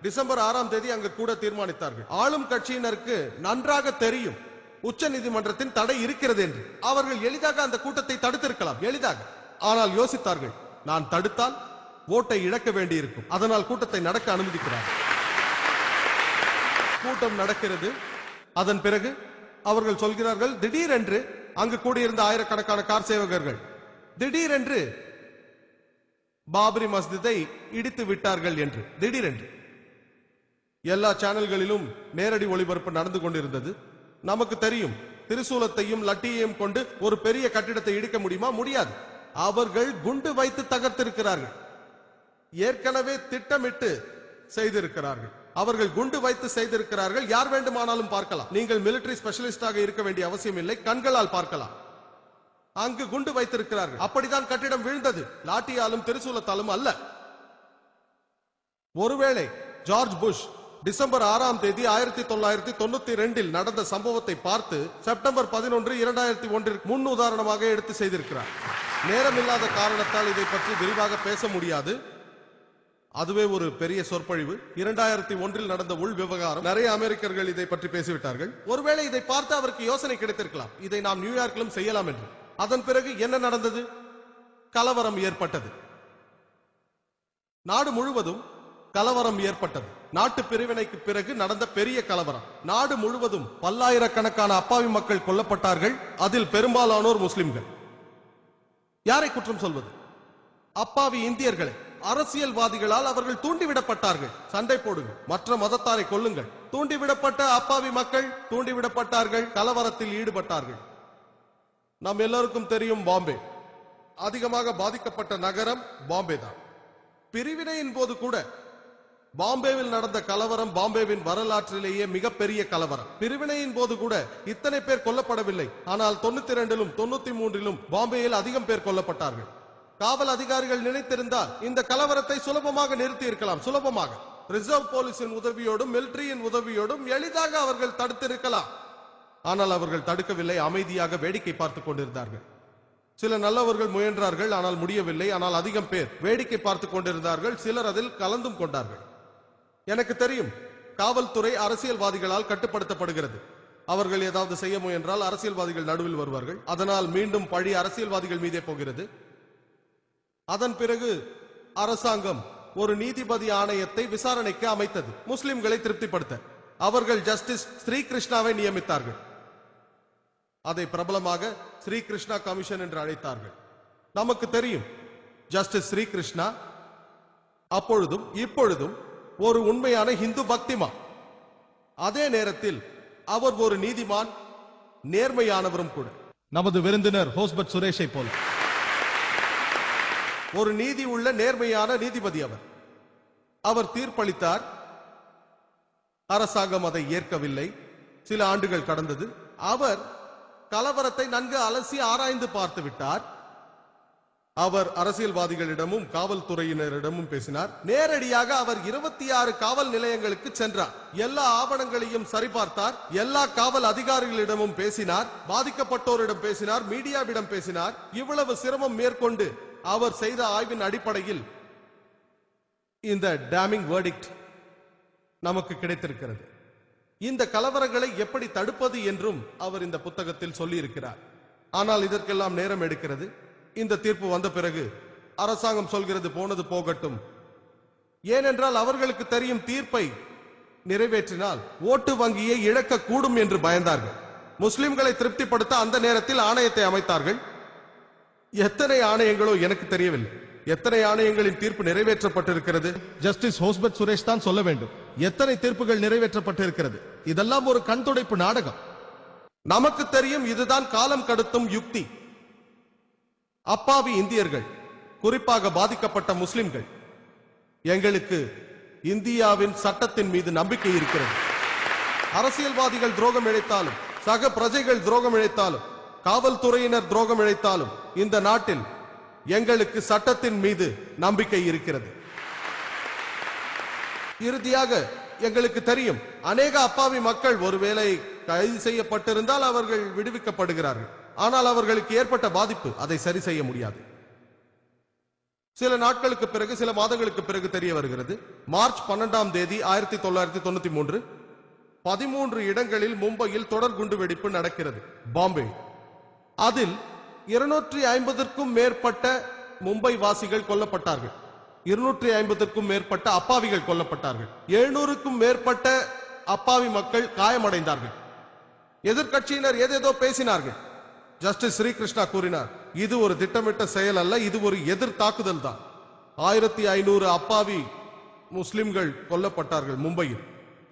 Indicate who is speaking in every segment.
Speaker 1: December 6ஆம் தேதி அங்கு கூட தீர்மானித்தார்கள். ஆளும் கட்சியினருக்கு நன்றாக தெரியும் உச்ச நீதிமன்றத்தின் தடை இருக்கிறது என்று. அவர்கள் எளிதாக அந்த கூட்டத்தை தடுத்திருக்கலாம், எளிதாக. ஆனால் யோசித்தார்கள், நான் தடுத்தால் ஓட்டை இழக்க வேண்டியிருக்கும், அதனால் கூட்டத்தை நடக்க அனுமதிக்கிறார். கூட்டம் நடக்கிறது. அதன் பிறகு அவர்கள் சொல்கிறார்கள், திடீரென்று அங்கு கூடியிருந்த ஆயிரக்கணக்கான கார் சேவகர்கள் திடீரென்று பாபரி மஸ்ஜிதை இடித்து விட்டார்கள் என்று. திடீரென்று எல்லா சேனல்களிலும் நேரடி ஒளிபரப்பு நடந்து கொண்டிருந்தது. நமக்கு தெரியும், திரிசூலத்தையும் லட்டியையும் கொண்டு ஒரு பெரிய கட்டிடத்தை இடிக்க முடியுமா? முடியாது. அவர்கள் குண்டு வைத்து தகர்த்திருக்கிறார்கள். ஏற்கனவே திட்டமிட்டு செய்திருக்கிறார்கள். அவர்கள் குண்டு வைத்து செய்திருக்கிறார்கள். யார் வேண்டுமானாலும் பார்க்கலாம். நீங்கள் மிலிட்டரி ஸ்பெஷலிஸ்டாக இருக்க வேண்டிய அவசியம் இல்லை, கண்களால் பார்க்கலாம். அங்கு குண்டு வைத்திருக்கிறார்கள். அப்படித்தான் கட்டிடம் விழுந்தது, லாட்டியாலும் திரிசூலத்தாலும் அல்ல. ஒருவேளை ஜார்ஜ் புஷ் டிசம்பர் 6ஆம் தேதி 1992 நடந்த சம்பவத்தை பார்த்து செப்டம்பர் 11, 2001 முன் உதாரணமாக எடுத்து செய்திருக்கிறார். நேரமில்லாத காரணத்தால் இதை பற்றி விரிவாக பேச முடியாது. அதுவே ஒரு பெரிய சொற்பொழிவு. 2001 நடந்த உள் விவகாரம். நிறைய அமெரிக்கர்கள் இதை பற்றி பேசிவிட்டார்கள். ஒருவேளை இதை பார்த்து அவருக்கு யோசனை கிடைத்திருக்கலாம், இதை நாம் நியூயார்க்கிலும் செய்யலாம் என்று. அதன் பிறகு என்ன நடந்தது? கலவரம் ஏற்பட்டது. நாடு முழுவதும் கலவரம் ஏற்பட்டது. நாட்டு பிரிவினைக்கு பிறகு நடந்த பெரிய கலவரம். நாடு முழுவதும் பல்லாயிரக்கணக்கான அப்பாவி மக்கள் கொல்லப்பட்டார்கள். அதில் பெரும்பாலானோர் முஸ்லிம்கள். யாரை குற்றம் சொல்வது? அப்பாவி இந்தியர்களை. அரசியல்வாதிகளால் அவர்கள் தூண்டிவிடப்பட்டார்கள். சண்டை போடுங்கள், மற்ற மதத்தாரை கொல்லுங்கள். தூண்டிவிடப்பட்ட அப்பாவி மக்கள் தூண்டிவிடப்பட்டார்கள், கலவரத்தில் ஈடுபட்டார்கள். நாம் எல்லோருக்கும் தெரியும், பாம்பே அதிகமாக பாதிக்கப்பட்ட நகரம் பாம்பே தான். பிரிவினையின் போது கூட பாம்பேவில் நடந்த கலவரம் பாம்பேவின் வரலாற்றிலேயே மிகப்பெரிய கலவரம். பிரிவினையின் போது கூட இத்தனை பேர் கொல்லப்படவில்லை. ஆனால் 92லும் 93லும் பாம்பேயில் அதிகம் பேர் கொல்லப்பட்டார்கள். காவல் அதிகாரிகள் நினைத்திருந்தால் இந்த கலவரத்தை சுலபமாக நிறுத்தி இருக்கலாம். சுலபமாக ரிசர்வ் போலீஸின் உதவியோடும் மிலிட்டரியின் உதவியோடும் எளிதாக அவர்கள் தடுத்திருக்கலாம். ஆனால் அவர்கள் தடுக்கவில்லை. அமைதியாக வேடிக்கை பார்த்துக் கொண்டிருந்தார்கள். சில நல்லவர்கள் முயன்றார்கள், ஆனால் முடியவில்லை. ஆனால் அதிகம் பேர் வேடிக்கை பார்த்துக் கொண்டிருந்தார்கள். சிலர் அதில் கலந்தும் கொண்டார்கள். எனக்கு தெரியும், காவல்துறை அரசியல்வாதிகளால் கட்டுப்படுத்தப்படுகிறது. அவர்கள் ஏதாவது செய்ய முயன்றால் அரசியல்வாதிகள் நடுவில் வருவார்கள். அதனால் மீண்டும் பழி அரசியல்வாதிகள் மீதே போகிறது. அதன் பிறகு அரசாங்கம் ஒரு நீதிபதி ஆணையத்தை விசாரணைக்கு அமைத்தது, முஸ்லிம்களை திருப்திப்படுத்த. அவர்கள் ஜஸ்டிஸ் ஸ்ரீகிருஷ்ணாவை நியமித்தார்கள். அதை பிரபலமாக ஸ்ரீகிருஷ்ணா கமிஷன் என்று அழைத்தார்கள். நமக்கு தெரியும், ஜஸ்டிஸ் ஸ்ரீகிருஷ்ணா அப்பொழுதும் இப்பொழுதும் ஒரு உண்மையான இந்து பக்திமான். அதே நேரத்தில் அவர் ஒரு நீதிமான், நேர்மையானவரும் கூட. நமது விருந்தினர் ஹோஸ்பட் சுரேஷை போல ஒரு நீதி உள்ள நேர்மையான நீதிபதி அவர். அவர் தீர்ப்பளித்தார். அரசாங்கம் அதை ஏற்கவில்லை. சில ஆண்டுகள் கடந்தது. அவர் கலவரத்தை நன்கு அலசி ஆராய்ந்து பார்த்து விட்டார். அவர் அரசியல்வாதிகளிடமும் காவல்துறையினரிடமும் பேசினார். நேரடியாக அவர் 26 காவல் நிலையங்களுக்கு சென்றார். எல்லா ஆவணங்களையும் சரிபார்த்தார். எல்லா காவல் அதிகாரிகளிடமும் பேசினார். பாதிக்கப்பட்டோரிடம் பேசினார். மீடியாவிடம் பேசினார். இவ்வளவு சிரமம் மேற்கொண்டு அவர் செய்த ஆய்வின் அடிப்படையில் இந்த டேமிங் வெர்டிக்ட் நமக்கு கிடைத்திருக்கிறது. இந்த கலவரங்களை எப்படி தடுப்பது என்றும் அவர் இந்த புத்தகத்தில் சொல்லி இருக்கிறார். ஆனால் இதற்கெல்லாம் நேரம் எடுக்கிறது. இந்த தீர்ப்பு வந்த பிறகு அரசாங்கம் சொல்கிறது, போனது போகட்டும். ஏனென்றால் அவர்களுக்கு தெரியும், தீர்ப்பை நிறைவேற்றினால் ஓட்டு வங்கியை இழக்க கூடும் என்று பயந்தார்கள். முஸ்லிம்களை திருப்திப்படுத்த அந்த நேரத்தில் ஆணையத்தை அமைத்தார்கள். எத்தனை ஆணையங்களோ எனக்கு தெரியவில்லை. எத்தனை ஆணையங்களின் தீர்ப்பு நிறைவேற்றப்பட்டிருக்கிறது? ஜஸ்டிஸ் ஹோஸ்பட் சுரேஷ் தான் சொல்ல வேண்டும். எத்தனை தீர்ப்புகள் நிறைவேற்றப்பட்டிருக்கிறது? இதெல்லாம் ஒரு கண்துடைப்பு நாடகம். நமக்கு தெரியும், இதுதான் காலம் கடத்தும் யுக்தி. அப்பாவி இந்தியர்கள், குறிப்பாக பாதிக்கப்பட்ட முஸ்லிம்கள், எங்களுக்கு இந்தியாவின் சட்டத்தின் மீது நம்பிக்கை இருக்கிறது. அரசியல்வாதிகள் துரோகம் இழைத்தாலும், சக பிரஜைகள் துரோகம் இழைத்தாலும், காவல்துறையினர் துரோகம் இழைத்தாலும் இந்த நாட்டில் எங்களுக்கு சட்டத்தின் மீது நம்பிக்கை இருக்கிறது. இறுதியாக எங்களுக்கு தெரியும், அநேக அப்பாவி மக்கள் ஒருவேளை கைது செய்யப்பட்டிருந்தால் அவர்கள் விடுவிக்கப்படுகிறார்கள். ஆனால் அவர்களுக்கு ஏற்பட்ட பாதிப்பு அதை சரி செய்ய முடியாது. சில நாட்களுக்கு பிறகு, சில மாதங்களுக்கு பிறகு தெரிய வருகிறது. மார்ச் 12ஆம் தேதி 1993 13 இடங்களில் மும்பையில் தொடர் குண்டு வெடிப்பு நடக்கிறது. பாம்பே. அதில் 250க்கும் மேற்பட்ட மும்பை வாசிகள் கொல்லப்பட்டார்கள். 250க்கும் மேற்பட்ட அப்பாவிகள் கொல்லப்பட்டார்கள். 700க்கும் மேற்பட்ட அப்பாவி மக்கள் காயமடைந்தார்கள். எதிர்க்கட்சியினர் ஏதேதோ பேசினார்கள். ஜஸ்டிஸ் ஸ்ரீகிருஷ்ணா கூறினார், இது ஒரு திட்டமிட்ட செயல் அல்ல, இது ஒரு எதிர் தாக்குதல் தான். 1500 அப்பாவி முஸ்லிம்கள் கொல்லப்பட்டார்கள் மும்பையில்.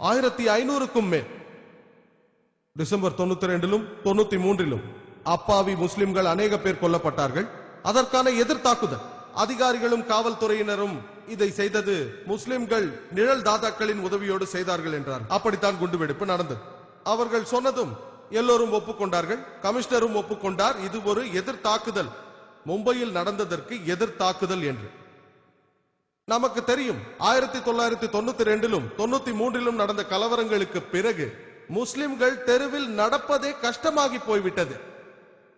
Speaker 1: 1500க்கும் மேல். டிசம்பர் 92லும் 93லும் அப்பாவி முஸ்லிம்கள் அநேக பேர் கொல்லப்பட்டார்கள். அதற்கான எதிர் தாக்குதல். அதிகாரிகளும் காவல்துறையினரும் இதை செய்தது முஸ்லிம்கள் நிழல் தாதாக்களின் உதவியோடு செய்தார்கள் என்றார். அப்படித்தான் குண்டுவெடிப்பு நடந்தது. அவர்கள் சொன்னதும் எல்லோரும் ஒப்புக்கொண்டார்கள். கமிஷனரும் ஒப்புக்கொண்டார், இது ஒரு எதிர் தாக்குதல், மும்பையில் நடந்ததற்கு எதிர் தாக்குதல் என்று. நமக்கு தெரியும், 1992லும் 93லும் நடந்த கலவரங்களுக்கு பிறகு முஸ்லிம்கள் தெருவில் நடப்பதே கஷ்டமாகி போய்விட்டது.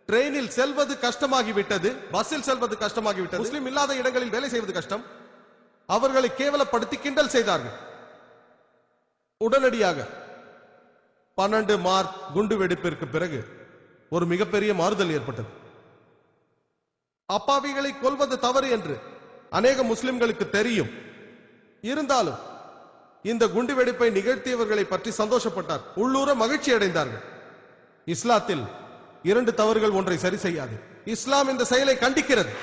Speaker 1: ட்ரெயினில் செல்வது கஷ்டமாகிவிட்டது, பஸ்ஸில் செல்வது கஷ்டமாகிவிட்டது. முஸ்லிம் இல்லாத இடங்களில் வேலை செய்வது கஷ்டம். அவர்களை கேவலப்படுத்தி கிண்டல் செய்தார்கள். உடனடியாக 12 மார்ச் குண்டு வெடிப்பிற்கு பிறகு ஒரு மிகப்பெரிய மாறுதல் ஏற்பட்டது. அப்பாவிகளை கொல்வது தவறு என்று அநேக முஸ்லிம்களுக்கு தெரியும். இருந்தாலும் இந்த குண்டு வெடிப்பை நிகழ்த்தியவர்களை பற்றி சந்தோஷப்பட்டார், உள்ளூர மகிழ்ச்சி அடைந்தார்கள். இஸ்லாத்தில் 2 தவறுகள் ஒன்றை சரி செய்யாது. இஸ்லாம் இந்த செயலை கண்டிக்கிறது.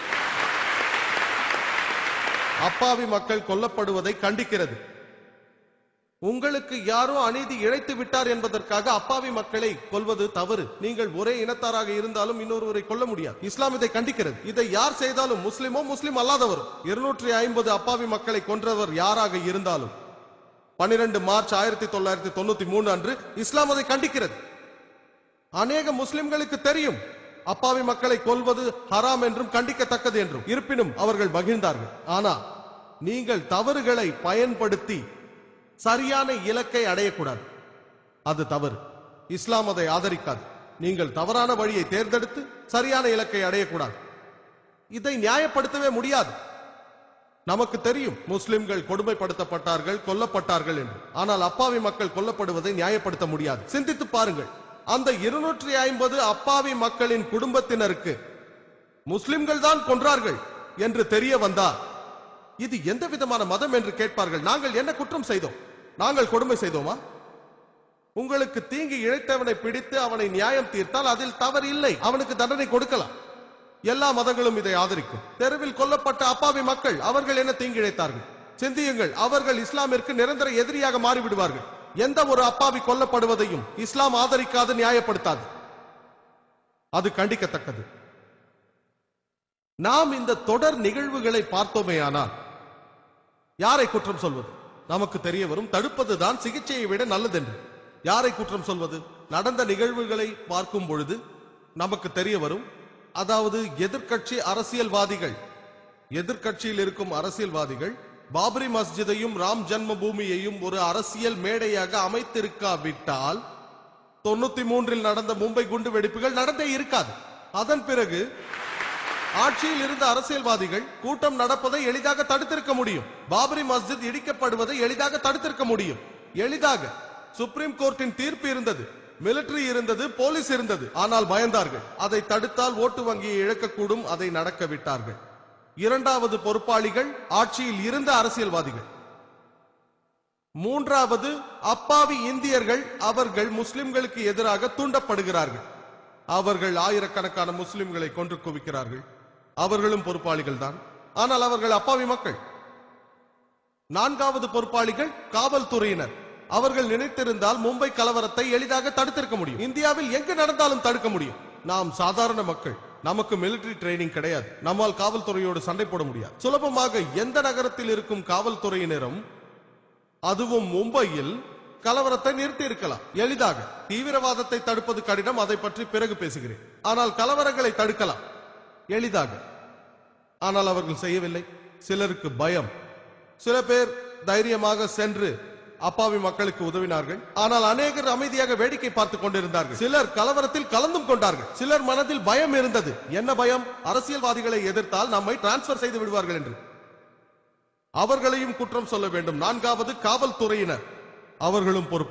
Speaker 1: அப்பாவி மக்கள் கொல்லப்படுவதை கண்டிக்கிறது. உங்களுக்கு யாரோ அநீதி இழைத்து விட்டார் என்பதற்காக அப்பாவி மக்களை கொல்வது தவறு. நீங்கள் ஒரே இனத்தாராக இருந்தாலும் இன்னொருவரை கொல்ல முடியாது. இஸ்லாம் இதை கண்டிக்கிறது. இதை யார் செய்தாலும், முஸ்லிமோ முஸ்லிம் அல்லாதவரும், 250 அப்பாவி மக்களை கொன்றவர் யாராக இருந்தாலும் 12 மார்ச் 1993 அன்று இஸ்லாம் அதை கண்டிக்கிறது. அநேக முஸ்லிம்களுக்கு தெரியும் அப்பாவி மக்களை கொல்வது ஹராம் என்றும் கண்டிக்கத்தக்கது என்றும். இருப்பினும் அவர்கள் மகிழ்ந்தார்கள். ஆனால் நீங்கள் தவறுகளை பயன்படுத்தி சரியான இலக்கை அடையக்கூடாது. அது தவறு. இஸ்லாம் அதை ஆதரிக்காது. நீங்கள் தவறான வழியை தேர்ந்தெடுத்து சரியான இலக்கை அடையக்கூடாது. இதை நியாயப்படுத்தவே முடியாது. நமக்கு தெரியும் முஸ்லிம்கள் கொடுமைப்படுத்தப்பட்டார்கள், கொல்லப்பட்டார்கள் என்று. ஆனால் அப்பாவி மக்கள் கொல்லப்படுவதை நியாயப்படுத்த முடியாது. சிந்தித்து பாருங்கள், அந்த 250 அப்பாவி மக்களின் குடும்பத்தினருக்கு முஸ்லிம்கள் தான் கொன்றார்கள் என்று தெரிய வந்தால் இது எந்த விதமான மதம் என்று கேட்பார்கள். நாங்கள் என்ன குற்றம் செய்தோம்? நாங்கள் கொடுமை செய்தோமா? உங்களுக்கு தீங்கு இழைத்தவனை பிடித்து அவனை நியாயம் தீர்த்தால் அதில் தவறு இல்லை, அவனுக்கு தண்டனை கொடுக்கலாம். எல்லா மதங்களும் இதை ஆதரிக்கும். தெருவில் கொல்லப்பட்ட அப்பாவி மக்கள், அவர்கள் என்ன தீங்கு இழைத்தார்கள்? சிந்தியுங்கள். அவர்கள் இஸ்லாமிற்கு நிரந்தர எதிரியாக மாறிவிடுவார்கள். எந்த ஒரு அப்பாவி கொல்லப்படுவதையும் இஸ்லாம் ஆதரிக்காது, நியாயப்படுத்தாது. அது கண்டிக்கத்தக்கது. நாம் இந்த தொடர் நிகழ்வுகளை பார்த்தோமேயானால் யாரை குற்றம் சொல்வது? நமக்கு தெரிய வரும், தடுப்பதுதான் சிகிச்சையை விட நல்லதென்று. யாரை குற்றம் சொல்வது? நடந்த நிகழ்வுகளை பார்க்கும் பொழுது நமக்கு தெரிய வரும், அதாவது எதிர்க்கட்சி அரசியல்வாதிகள், எதிர்க்கட்சியில் இருக்கும் அரசியல்வாதிகள் பாபரி மஸ்ஜிதையும் ராம் ஜன்ம பூமியையும் ஒரு அரசியல் மேடையாக அமைத்திருக்காவிட்டால் 93ல் நடந்த மும்பை குண்டு வெடிப்புகள் நடந்தே இருக்காது. அதன் பிறகு ஆட்சியில் இருந்த அரசியல்வாதிகள் கூட்டம் நடப்பதை எளிதாக தடுத்திருக்க முடியும். பாபரி மஸ்ஜித் இடிக்கப்படுவதை எளிதாக தடுத்திருக்க முடியும். எளிதாக. சுப்ரீம் கோர்ட்டின் தீர்ப்பு இருந்தது, மிலிட்டரி இருந்தது, போலீஸ் இருந்தது. ஆனால் பயந்தார்கள். அதை தடுத்தால் ஓட்டு வங்கியை இழக்கக்கூடும். அதை நடக்க விட்டார்கள். இரண்டாவது பொறுப்பாளிகள் ஆட்சியில் இருந்த அரசியல்வாதிகள். மூன்றாவது அப்பாவி இந்தியர்கள். அவர்கள் முஸ்லிம்களுக்கு எதிராக தூண்டப்படுகிறார்கள். அவர்கள் ஆயிரக்கணக்கான முஸ்லிம்களை கொன்று குவிக்கிறார்கள். அவர்களும் பொறுப்பாளிகள் தான். ஆனால் அவர்கள் அப்பாவி மக்கள். நான்காவது பொறுப்பாளிகள் காவல்துறையினர். அவர்கள் நினைத்திருந்தால் மும்பை கலவரத்தை எளிதாக தடுத்திருக்க முடியும். இந்தியாவில் எங்கு நடந்தாலும் தடுக்க முடியும். நாம் சாதாரண மக்கள், நமக்கு மிலிட்டரி ட்ரைனிங் கிடையாது. நம்மால் காவல்துறையோடு சண்டை போட முடியாது. சுலபமாக எந்த நகரத்தில் இருக்கும் காவல்துறையினரும், அதுவும் மும்பையில், கலவரத்தை நிறுத்தி இருக்கலாம் எளிதாக. தீவிரவாதத்தை தடுப்பது கடினம், அதை பற்றி பிறகு பேசுகிறேன். ஆனால் கலவரங்களை தடுக்கலாம் எளிதாக. ஆனால் அவர்கள் செய்யவில்லை. சிலருக்கு பயம். சில பேர் தைரியமாக சென்று அப்பாவி மக்களுக்கு உதவினார்கள். ஆனால் அநேகர் அமைதியாக வேடிக்கை பார்த்துக் கொண்டிருந்தார்கள். சிலர் கலவரத்தில் கலந்தும் கொண்டார்கள். சிலர் மனதில் பயம் இருந்தது. என்ன பயம்? அரசியல்வாதிகளை எதிர்த்தால் நம்மை டிரான்ஸ்பர் செய்து விடுவார்கள் என்று. அவர்களையும் குற்றம் சொல்ல வேண்டும். நான்காவது, காவல்துறையினர், அவர்களும் பொறுப்பு.